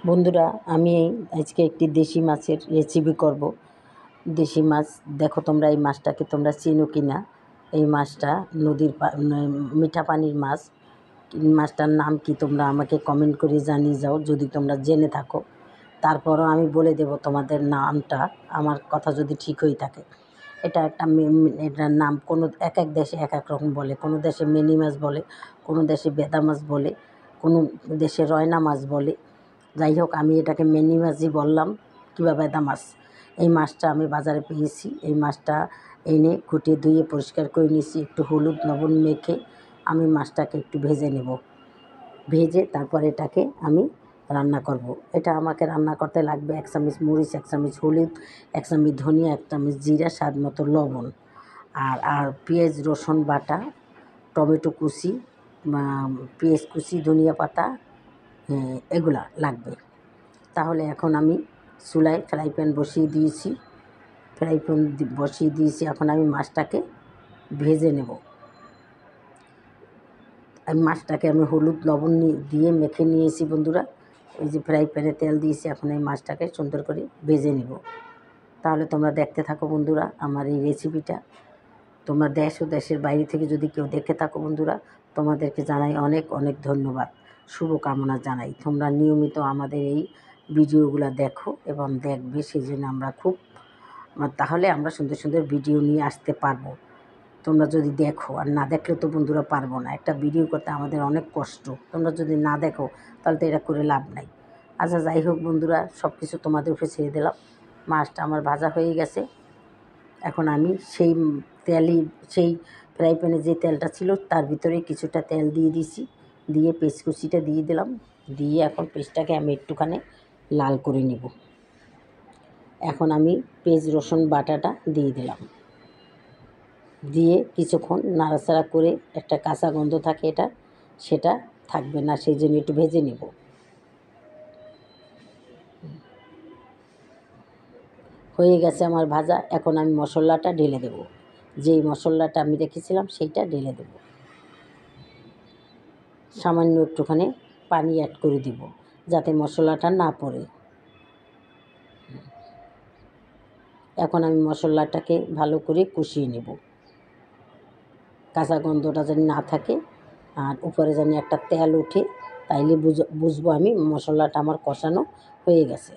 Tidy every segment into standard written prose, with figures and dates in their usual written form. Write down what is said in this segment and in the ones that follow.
বন্ধুরা, আমি আজকে একটি দেশি মাছের রেসিপি করব। দেশি মাছ, দেখো তোমরা এই মাছটাকে তোমরা চিনো কি না। এই মাছটা নদীর মিঠা পানির মাছ। মাছটার নাম কি তোমরা আমাকে কমেন্ট করে জানিয়ে যাও যদি তোমরা জেনে থাকো। তারপরও আমি বলে দেব তোমাদের নামটা, আমার কথা যদি ঠিক হয়ে থাকে। এটা একটা এটার নাম কোনো এক এক দেশে এক এক রকম বলে। কোনো দেশে মিনি মাছ বলে, কোনো দেশে বেদা মাছ বলে, কোনো দেশে রয়না মাছ বলে। যাই হোক, আমি এটাকে মিনি মাছই বললাম কিংবা বেদা মাছ। এই মাছটা আমি বাজারে পেয়েছি। এই মাছটা এনে কুটিয়ে ধুয়ে পরিষ্কার করে নিয়েছি। একটু হলুদ লবণ মেখে আমি মাছটাকে একটু ভেজে নেব। ভেজে তারপর এটাকে আমি রান্না করব। এটা আমাকে রান্না করতে লাগবে 1 চামচ মরিচ, 1 চামচ হলুদ, 1 চামচ ধনিয়া, 1 চামচ জিরা, স্বাদ মতো লবণ, আর পেঁয়াজ রসুন বাটা, টমেটো কুচি, পেঁয়াজ কুচি, ধনিয়া পাতা, এগুলা লাগবে। তাহলে এখন আমি চুলায় ফ্রাই প্যান বসিয়ে দিয়েছি। এখন আমি মাছটাকে ভেজে নেব। মাছটাকে আমি হলুদ লবণ দিয়ে মেখে নিয়েছি বন্ধুরা। ওই যে ফ্রাই প্যানে তেল দিয়েছি, এখন এই মাছটাকে সুন্দর করে ভেজে নেব। তাহলে তোমরা দেখতে থাকো বন্ধুরা আমার এই রেসিপিটা। তোমরা দেশ ও দেশের বাইরে থেকে যদি কেউ দেখে থাকো বন্ধুরা, তোমাদেরকে জানাই অনেক অনেক ধন্যবাদ, শুভকামনা জানাই। তোমরা নিয়মিত আমাদের এই ভিডিওগুলো দেখো এবং দেখবে, সেই জন্য আমরা তাহলে আমরা সুন্দর সুন্দর ভিডিও নিয়ে আসতে পারবো। তোমরা যদি দেখো, আর না দেখলে তো বন্ধুরা পারবো না। একটা ভিডিও করতে আমাদের অনেক কষ্ট। তোমরা যদি না দেখো তাহলে তো এটা করে লাভ নাই। আচ্ছা, যাই হোক বন্ধুরা, সব কিছু তোমাদের উপরে ছেড়ে দিলাম। মাছটা আমার ভাজা হয়ে গেছে। এখন আমি সেই ফ্রাই প্যানে যে তেলটা ছিল তার ভিতরে কিছুটা তেল দিয়ে দিয়েছি। দিয়ে পেঁয়াজ কুচিটা দিয়ে দিলাম। দিয়ে এখন পেঁয়াজটাকে আমি একটুখানি লাল করে নেব। এখন আমি পেঁয়াজ রসুন বাটাটা দিয়ে দিলাম। দিয়ে কিছুক্ষণ নাড়াচাড়া করে, একটা কাঁচা গন্ধ থাকে এটা, সেটা থাকবে না, সেই জন্য একটু ভেজে নেব। হয়ে গেছে আমার ভাজা। এখন আমি মশলাটা ঢেলে দেব। যেই মশলাটা আমি রেখেছিলাম সেইটা ঢেলে দেব। সামান্য একটুখানি পানি অ্যাড করে দিব যাতে মশলাটা না পড়ে। এখন আমি মশলাটাকে ভালো করে কষিয়ে নেব, কাঁচা গন্ধটা যেন না থাকে, আর উপরে যেন একটা তেল ওঠে। তাইলে বুঝবো আমি মশলাটা আমার কষানো হয়ে গেছে।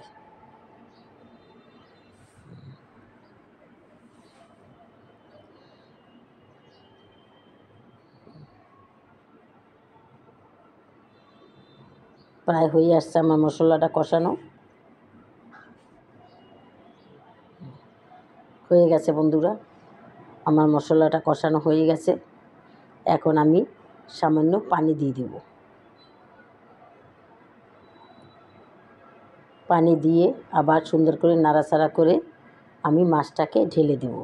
প্রায় হয়ে আসছে আমার মশলাটা কষানো হয়ে গেছে বন্ধুরা। আমার মশলাটা কষানো হয়ে গেছে। এখন আমি সামান্য পানি দিয়ে দেব। পানি দিয়ে আবার সুন্দর করে নাড়াচাড়া করে আমি মাছটাকে ঢেলে দেব।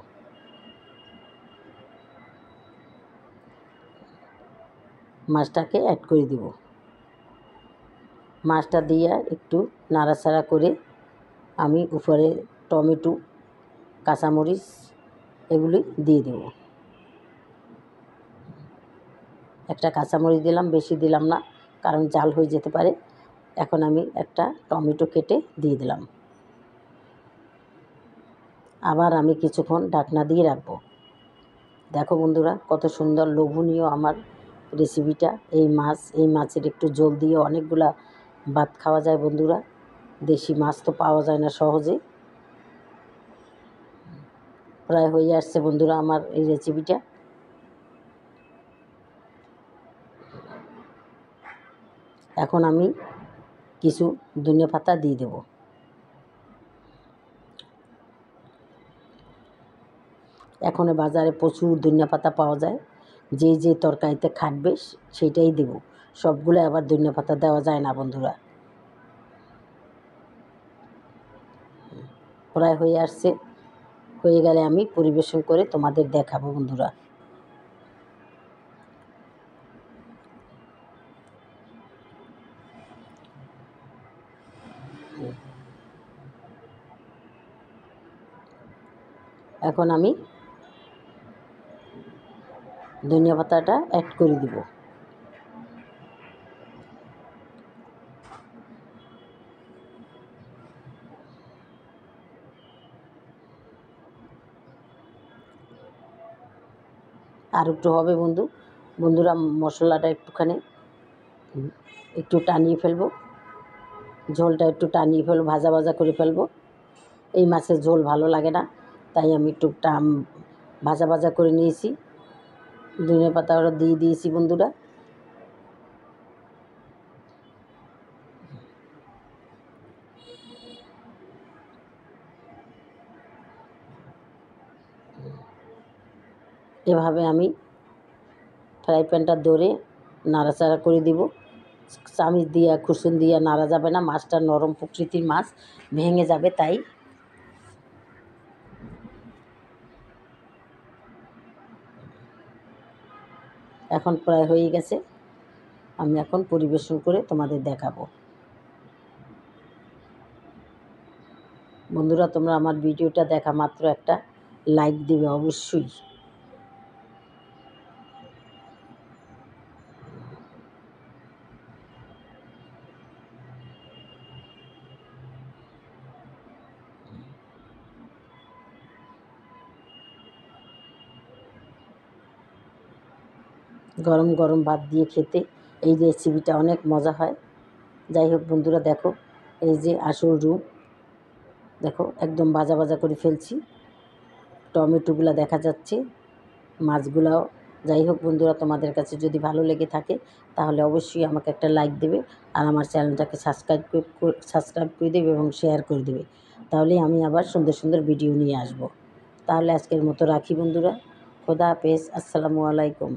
মাছটাকে অ্যাড করে দেব। মাছটা দিয়ে একটু নাড়াচাড়া করে আমি উপরে টমেটো, কাঁচামরিচ এগুলি দিয়ে দেব। একটা কাঁচামরিচ দিলাম, বেশি দিলাম না, কারণ জাল হয়ে যেতে পারে। এখন আমি একটা টমেটো কেটে দিয়ে দিলাম। আবার আমি কিছুক্ষণ ঢাকনা দিয়ে রাখবো। দেখো বন্ধুরা, কত সুন্দর লোভনীয় আমার রেসিপিটা। এই মাছের একটু ঝোল দিয়ে অনেকগুলা ভাত খাওয়া যায় বন্ধুরা। দেশি মাছ তো পাওয়া যায় না সহজে। প্রায় হয়ে আসছে বন্ধুরা আমার এই রেসিপিটা। এখন আমি কিছু ধনিয়া পাতা দিয়ে দেব। এখন বাজারে প্রচুর ধনিয়া পাতা পাওয়া যায়। যে তরকারিতে খাটবে সেইটাই দেব। সবগুলো আবার ধনিয়া পাতা দেওয়া যায় না বন্ধুরা। প্রায় হয়ে আসছে। হয়ে গেলে আমি পরিবেশন করে তোমাদের দেখাবো বন্ধুরা। এখন আমি ধনিয়া পাতাটা অ্যাড করে দিব। আর একটু হবে বন্ধুরা মশলাটা একটুখানি একটু টানিয়ে ফেলবো, ঝোলটা একটু টানিয়ে ফেলবো, ভাজা ভাজা করে ফেলবো। এই মাছের ঝোল ভালো লাগে না, তাই আমি একটু ভাজা ভাজা করে নিয়েছি। ধনে পাতা ওরা দিয়ে দিয়েছি বন্ধুরা। এভাবে আমি ফ্রাই প্যানটা ধরে নাড়াচাড়া করে দিব। চামিচ দিয়ে খুরসুন দিয়ে নাড়া যাবে না, মাছটা নরম প্রকৃতির মাছ, ভেঙে যাবে। তাই এখন প্রায় হয়ে গেছে, আমি এখন পরিবেশন করে তোমাদের দেখাবো। বন্ধুরা তোমরা আমার ভিডিওটা দেখা মাত্র একটা লাইক দিবে অবশ্যই। গরম গরম ভাত দিয়ে খেতে এই রেসিপিটা অনেক মজা হয়। যাই হোক বন্ধুরা, দেখো এই যে আসল রূপ, দেখো একদম ভাজা ভাজা করে ফেলছি, টমেটোগুলো দেখা যাচ্ছে, মাছগুলাও। যাই হোক বন্ধুরা, তোমাদের কাছে যদি ভালো লেগে থাকে তাহলে অবশ্যই আমাকে একটা লাইক দেবে, আর আমার চ্যানেলটাকে সাবস্ক্রাইব করে দেবে এবং শেয়ার করে দেবে। তাহলেই আমি আবার সুন্দর সুন্দর ভিডিও নিয়ে আসব। তাহলে আজকের মতো রাখি বন্ধুরা। খোদা হাফেজ, আসসালামু আলাইকুম।